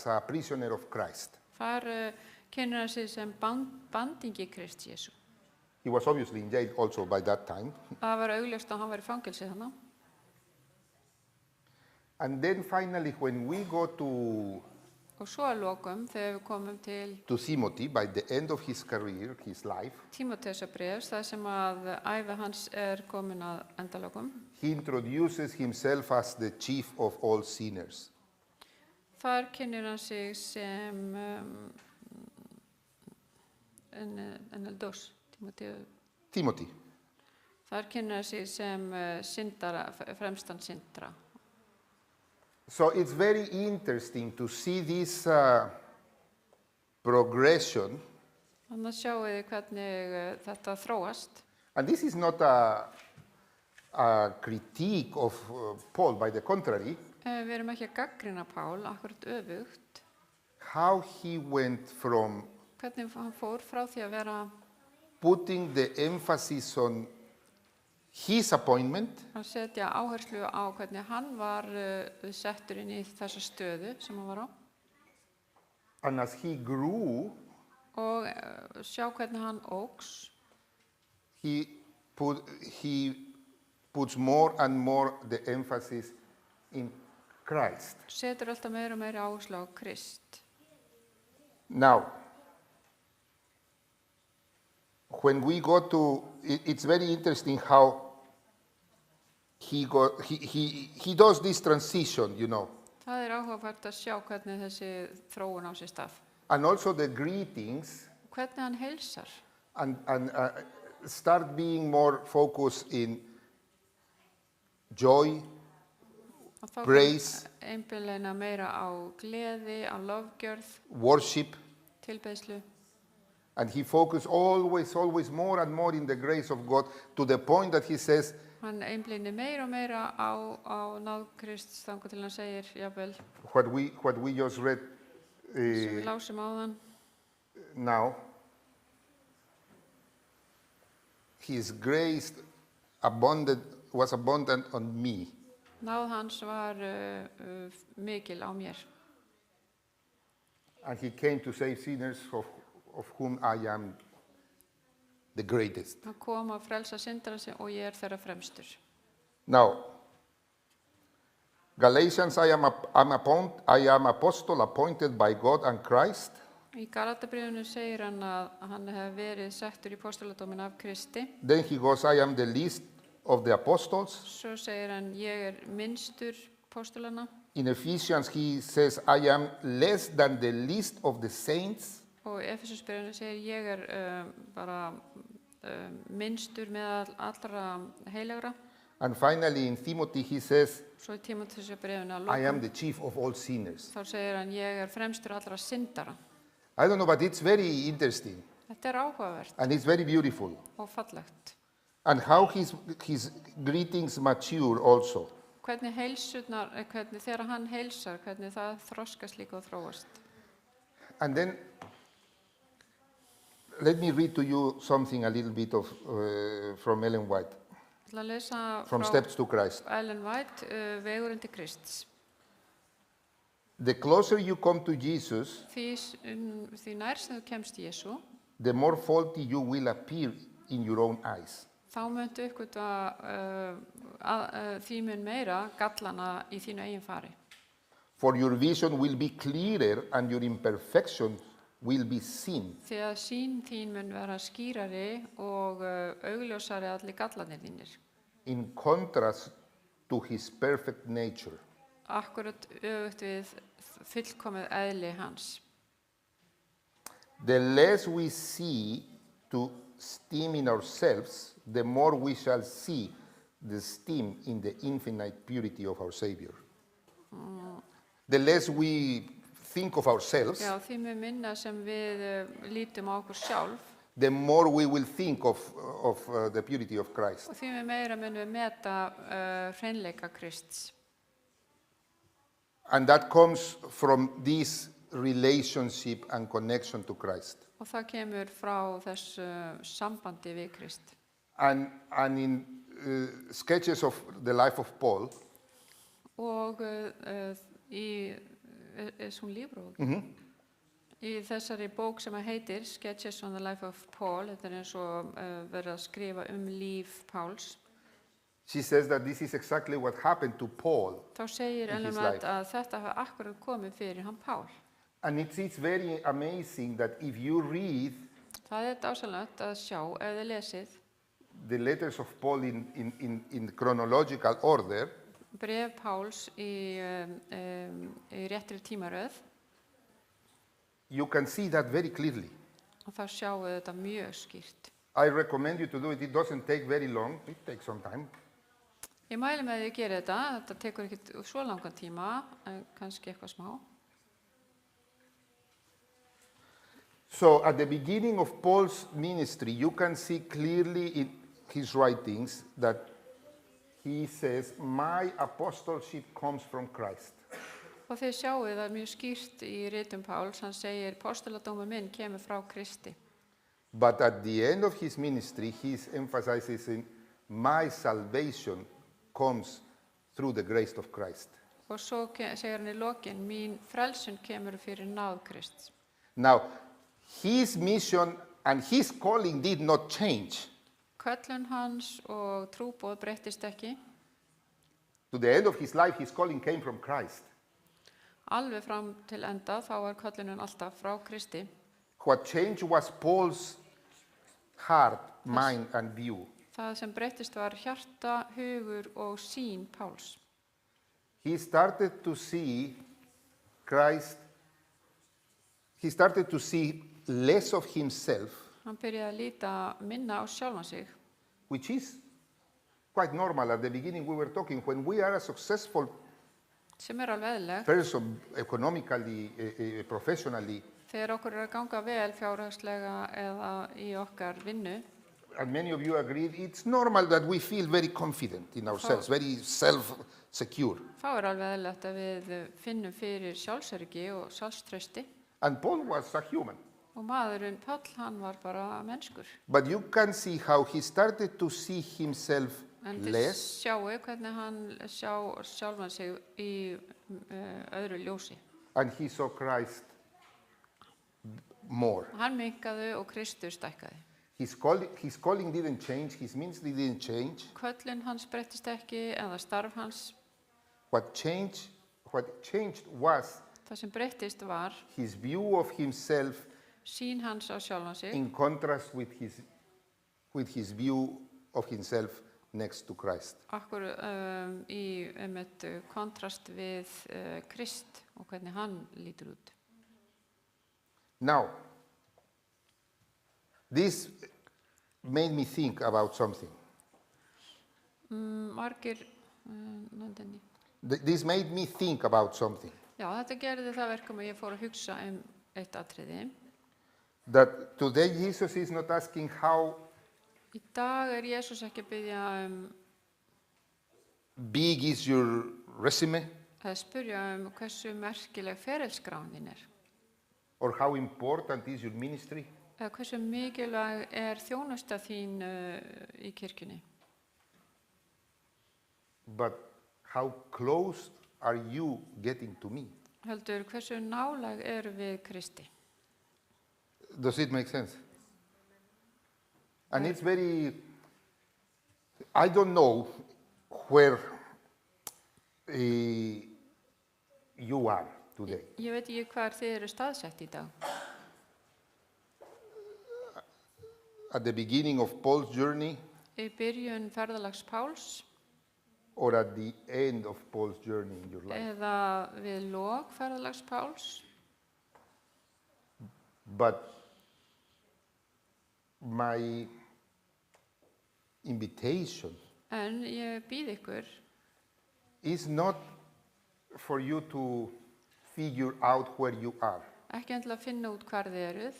a prisoner of Christ. þar kynnir hann sig sem bandingi Krist Jesú. He was obviously in jail also by that time. Það var augljóst að hann var í fangelsi þannig. And then finally, when we go to Og svo að lokum, þegar við komum til Timothy, by the end of his career, his life, Tímóteusarbrefs, það sem að ævi hans er komin að endalokum, he introduces himself as the chief of all sinners. þar kynnir hann sig sem Eneldos, Timothy. Þar kynnir hann sig sem syndara, fremstan syndara. So it's very interesting to see this progression. Þannig að sjáu þið hvernig þetta þróast. And this is not a critique of Paul, by the contrary, Við erum ekki að gaggrina Pál, akkurat öfugt. how he went from Hvernig hann fór frá því að vera putting the emphasis on his appointment að setja áherslu á hvernig hann var settur inn í þessa stöðu sem hann var á and as he grew, og sjá hvernig hann óx. he puts more and more the emphasis in Christ. Setur alltaf meira og meira áherslu á Krist. Now, when we go to, it's very interesting how he does this transition, you know. Það er áhugavert að sjá hvernig þessi þróun á sér stað. and also the greetings, hvernig hann heilsar. and start being more focused in joy, Og þá Praise. einbýleina meira á gleði, á lofgjörð, worship, tilbeiðslu. and he focused always more and more in the grace of God to the point that he says, Hann einblínir meira og meira á náð Krists þangað til hann segir, jafnvel, what we just read sem við lásum áðan, now, his grace was abundant on me. náð hans var mikil á mér. And he came to save sinners of whom I am the greatest. Hann kom að frelsa syndara sig og ég þeirra fremstur. Now, Galatians, I am apostle appointed by God and Christ. Í Galatabréfinu segir hann að hann hefur verið settur í postuladómin af Kristi. Then he goes, I am the least of the apostles. Svo segir hann, ég minnstur postulana. In Ephesians, he says, I am less than the least of the saints. Og í Efesusbréfinu segir, ég bara minnstur meðal allra heilagra. And finally, in Timothy, he says, Svo í Tímóteusbréfinu að I am lokum, the chief of all sinners. þá segir hann, ég fremstur allra syndara. I don't know, but it's very interesting Þetta áhugavert and it's very beautiful. og fallegt. And how his greetings mature also. Hvernig heilsurnar, hvernig þegar hann heilsar, hvernig það þroskast líka og þróast. And then, let me read to you something a little bit of from Ellen White, Ég ætla að lesa from frá Steps to Christ. Ellen White, Vegurinn til Krists. The closer you come to Jesus, Því nær sem þú kemst Jesú, the more faulty you will appear in your own eyes. þá möntu uppgötva því mun meira gallana í þínu eigin fari. For your vision will be clearer and your imperfection will be seen. Því að sýn þín mun vera skýrari og augljósari allir gallanir þínir. In contrast to his perfect nature. Akkurat öfugt við fullkomið eðli hans. The less we see to steam in ourselves, the more we shall see the steam in the infinite purity of our Savior. The less we think of ourselves, Já, því mun minna sem við lítum á okkur sjálf the more we will think of the purity of Christ. og því mun meira munum við meta hreinleika Krists. And that comes from this relationship and connection to Christ. Og það kemur frá þessu sambandi við Krist. And in sketches of the life of Paul, Og hún lífróð. Í þessari bók sem heitir Sketches on the Life of Paul, þetta eins og verið að skrifa líf Páls, she says that this is exactly what happened to Paul. þá segir In Ellen his White life. að þetta hafi akkurat komið fyrir hann Pál. And it's very amazing that if you read Það dásamlegt að sjá, ef þið lesið, the letters of Paul in chronological order, bref Páls í réttri tímaröð, you can see that very clearly. og þá sjáum við þetta mjög skýrt. I recommend you to do it. It doesn't take very long. It takes some time. Ég mæli með því að gera þetta tekur ekki svo langan tíma, kannski eitthvað smá. So at the beginning of Paul's ministry, you can see clearly in his writings that he says, my apostleship comes from Christ. Og þið sjáuð það mjög skýrt í ritum Páls, hann segir, postuladómur minn kemur frá Kristi. But at the end of his ministry, he emphasizes in my salvation comes through the grace of Christ. Og svo segir hann í lokin, mín frelsun kemur fyrir náð Krists. Now, his mission and his calling did not change. Köllun hans og trúboð breyttist ekki. To the end of his life, his calling came from Christ. Alveg fram til enda, þá var köllunin alltaf frá Kristi. What changed was Paul's heart, mind, and view. Það sem breyttist var hjarta, hugur og sýn Páls. He started to see Christ he started to see less of himself, Hann byrjaði að líta minna á sjálfan sig, which is quite normal. At the beginning, we were talking when we are a successful sem alveg eðlilegt. person economically, professionally, Þegar okkur að ganga vel fjárhagslega eða í okkar vinnu, and many of you agreed, it's normal that we feel very confident in ourselves, very self-secure. þá alveg eðlilegt að við finnum fyrir sjálfsöryggi og sjálfstrausti. And Paul was a human. Og maðurinn Páll, hann var bara mennskur. But you can see how he started to see himself En þið less sjáu hvernig hann sjá sjálfan sig í öðru ljósi. and he saw Christ more. Hann minkaði og Kristur stækkaði. His calling didn't change, his ministry didn't change. Köllun hans breyttist ekki eða starf hans. What changed was Það sem breyttist var his view of himself sýn hans á sjálfan sig in contrast with his view of himself next to Christ. okkur í kontrast við Krist og hvernig hann lítur út. Now, this made me think about something. Margir nöndinni. This made me think about something. Já, þetta gerði það verkum að ég fór að hugsa eitt atriði. That today Jesus is not asking how Í dag Jesús ekki að biðja big is your resume að spyrja hversu merkileg ferilskráin þín or how important is your ministry, eða hversu mikilvæg þjónusta þín í kirkjunni. but how close are you getting to me? Heldur, hversu nálæg við Kristi? Does it make sense? And it's very, I don't know where you are today. Ég veit ekki hvar þið eru staðsett í dag. At the beginning of Paul's journey Í byrjun ferðalags Páls or at the end of Paul's journey in your life. eða við lok ferðalags Páls. But my invitation En ég býð ykkur is not for you to figure out where you are, ekki endilega að finna út hvar þið eruð,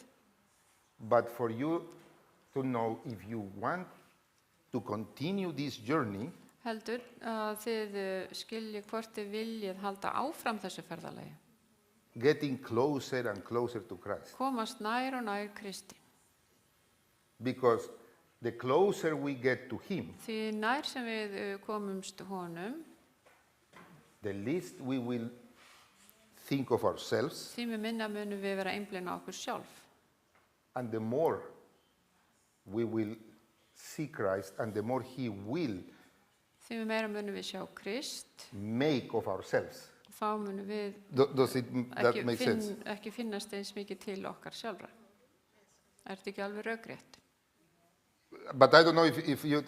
but for you to know if you want to continue this journey, heldur að þið skilji hvort þið viljið halda áfram þessu ferðalagi. getting closer and closer to Christ. Komast nær og nær Kristi. Because the closer we get to Him, Því nær sem við komumst honum, the least we will think of ourselves, því minna munum við vera einblín á okkur sjálf. and the more we will see Christ, and the more He will Því meira munum við sjá Krist, make of ourselves. þá munum við Does that make sense? ekki finnast eins mikið til okkar sjálfra. Ertu ekki alveg rökrétt? But I don't know if you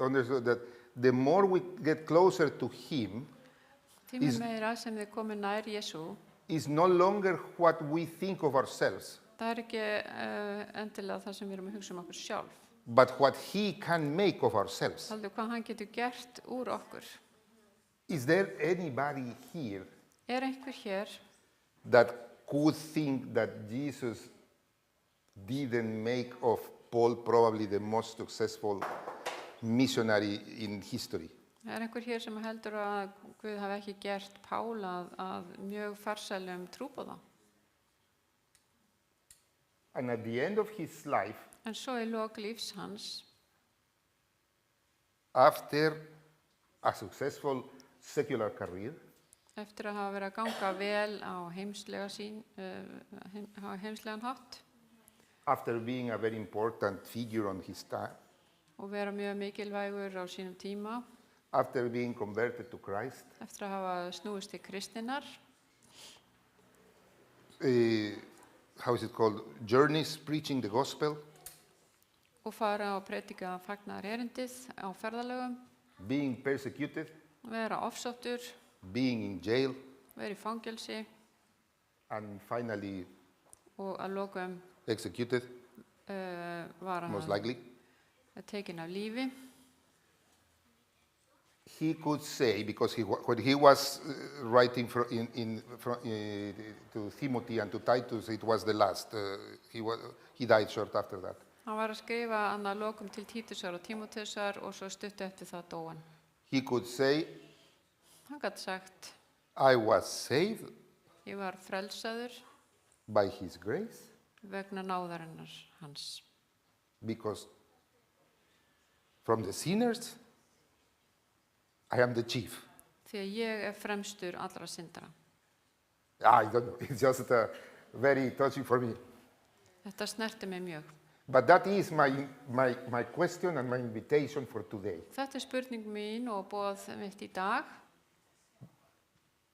understood that the more we get closer to Him, Því meira sem við komum nær Jesú, is no longer what we think of ourselves, það ekki endilega það sem við erum að hugsa okkur sjálf. but what He can make of ourselves. Haldur hvað hann getur gert úr okkur. Is there anybody here Einhver hér that could think that Jesus didn't make of Paul probably the most successful missionary in history? einhver hér sem heldur að Guð hafi ekki gert Pál að mjög farsælum trúboða. And at the end of his life, En svo í lok lífs hans, after a successful secular career, eftir að hafa verið að ganga vel á heimslegan hátt after being a very important figure on his time, og vera mjög mikilvægur á sínum tíma, after being converted to Christ, eftir að hafa snúist til kristinnar, how is it called? Journeys preaching the gospel, og fara og predika fagnar erindið á ferðalögum, being persecuted, vera ofsóttur, being in jail, vera í fangelsi and finally og að lokum executed, var most hann likely. tekinn af lífi. He could say, because when he was writing to Timothy and to Titus, it was the last. He died short after that. Hann var að skrifa hann að lokum til Títusar og Tímóteusar og svo stuttu eftir það dó hann. He could say, Hann gat sagt, I was saved ég var frelsaður by his grace vegna náðarinnar hans. because from the sinners, I am the chief. Því að ég fremstur allra syndara. I don't know, it's just very touching for me. Þetta snerti mig mjög. But that is my question and my invitation for today. Þetta spurning mín og boð mitt í dag.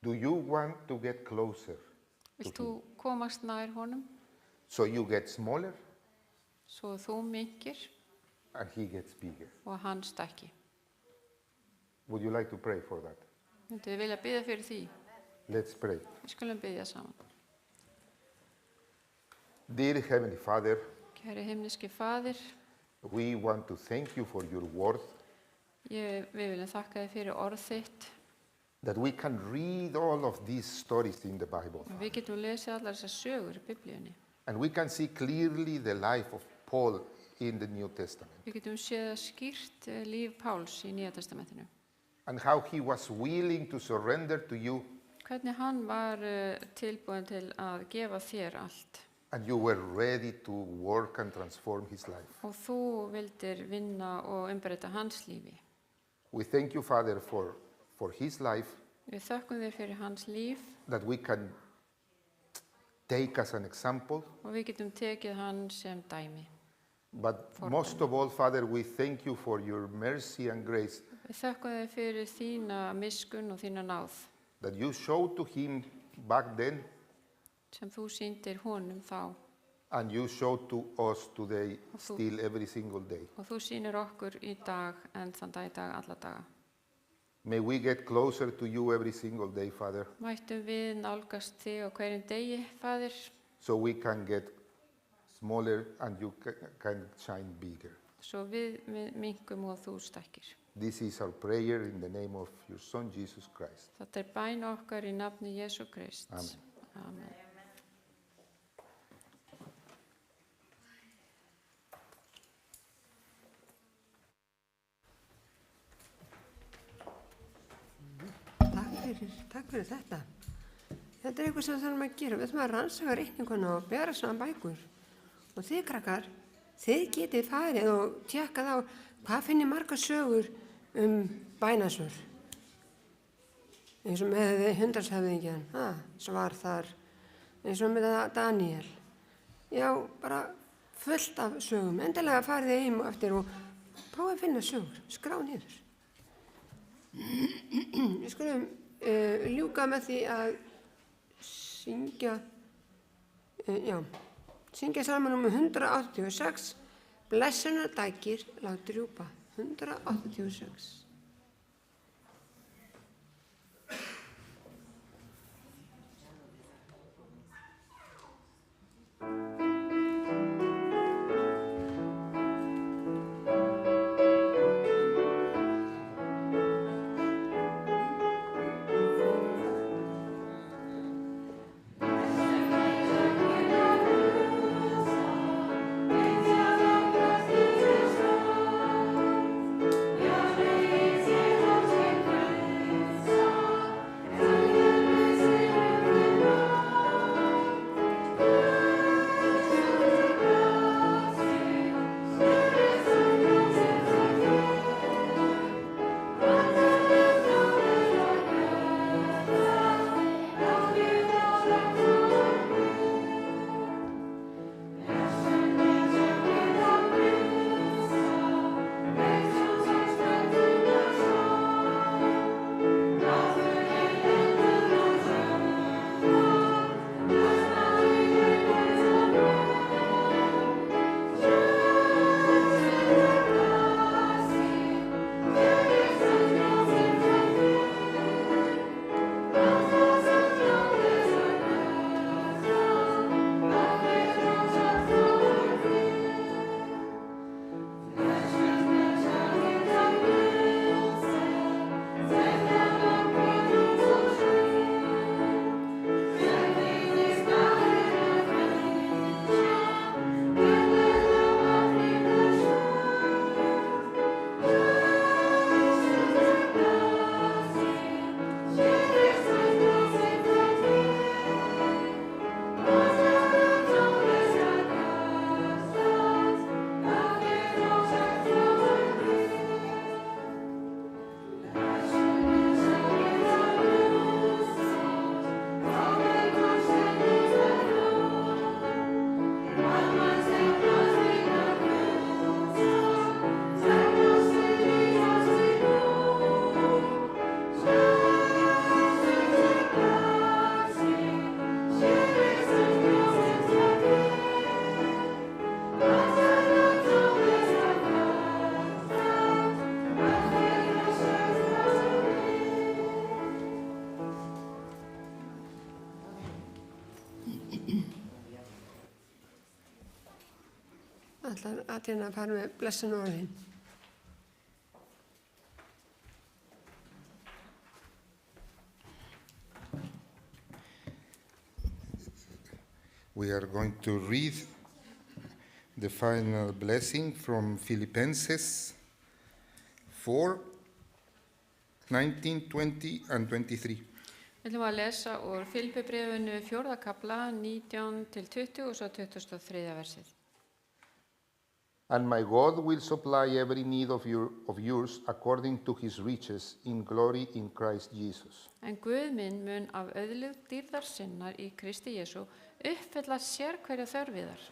Do you want to get closer Vilt þú komast nær honum so you get smaller svo þú minkir and he gets bigger? og hann stækki? Would you like to pray for that? Myndu þið vilja biðja fyrir því? Let's pray. Við skulum biðja saman. Dear Heavenly Father, Kæri himneski faðir, we want to thank you for your word, við viljum þakka þér fyrir orð þitt. that we can read all of these stories in the Bible. Við getum lesið allar þessar sögur í Biblíunni. And we can see clearly the life of Paul in the New Testament. Við getum séð skýrt líf Páls í Nýja testamentinu. And how he was willing to surrender to you, Hvernig hann var tilbúin til að gefa þér allt. and you were ready to work and transform his life. Og þú vildir vinna og umbreyta hans lífi. We thank you, Father, for his life, Við þökkum þér fyrir hans líf that we can take as an example. og við getum tekið hann sem dæmi. But most of all, Father, we thank you for your mercy and grace Við þökkum þér fyrir þína miskun og þína náð that you showed to him back then sem þú sýndir honum þá and you showed to us today, Of- still every single day. og þú sýnir okkur í dag en þann dag í dag alla daga. May we get closer to you every single day, Father, Mættum við nálgast þig á hverjum degi, Faðir, so we can get smaller and you can shine bigger. svo við minkum og þú stækkir. This is our prayer in the name of your Son, Jesus Christ. Þetta bæn okkar í nafni Jesú Krist. Amen. Amen. Takk fyrir þetta. Þetta er eitthvað sem við þurfum að gera. Við þurfum að rannsaka reikninguna og bera saman bækur. Og þið krakkar, þið getið farið og tjekkað á hvað finnir margar sögur bænasvör. Eins og með hundrashöfðingjan, svar þar. Eins og með Daniel. Já, bara fullt af sögum. Endilega farið þið heim eftir og prófið að finna sögur. Skrá niður. Við skulum ljúka með því að syngja salman númer 186, Blessunar dækir láti rjúpa, 186. Amen. ætlar Adriana að fara með blessun orðin. We are going to read the final blessing from Philippenses 4, 19, 20 and 23. Við ætlum að lesa úr Filippibréfinu 4. kafla 19 til 20 og svo 23. versið. And my God will supply every need of yours according to his riches in glory in Christ Jesus. En Guð minn mun af auðlegð dýrðar sinnar í Kristi Jesú uppfylla sérhverja þörfiðar.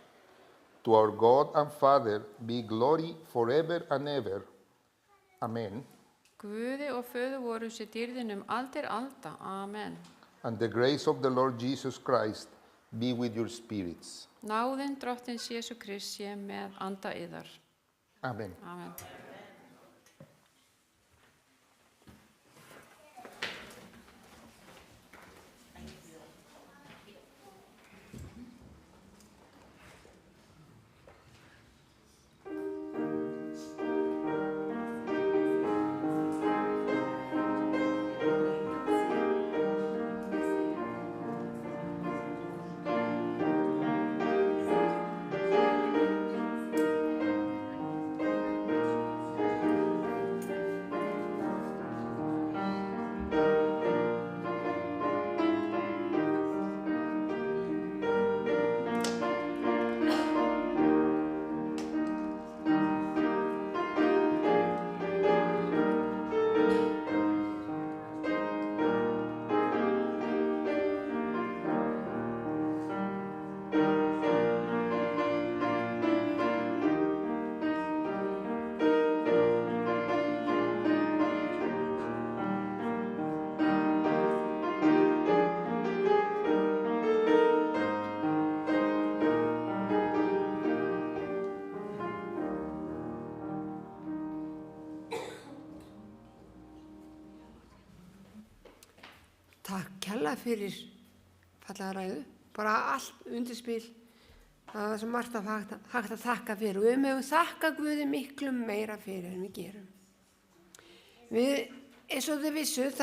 To our God and Father be glory forever and ever. Amen. Guði og föður vorum sér dýrðin aldir alda. Amen. And the grace of the Lord Jesus Christ be with your spirits. Náðin drottins Jesú Krist sé með anda yðar. Amen. Amen. Takk kærlega fyrir fallega ræðu, bara allt undirspil, það var svo margt hægt að þakka fyrir og við megum þakka Guði miklu meira fyrir en við gerum. Við, eins og þið vissu,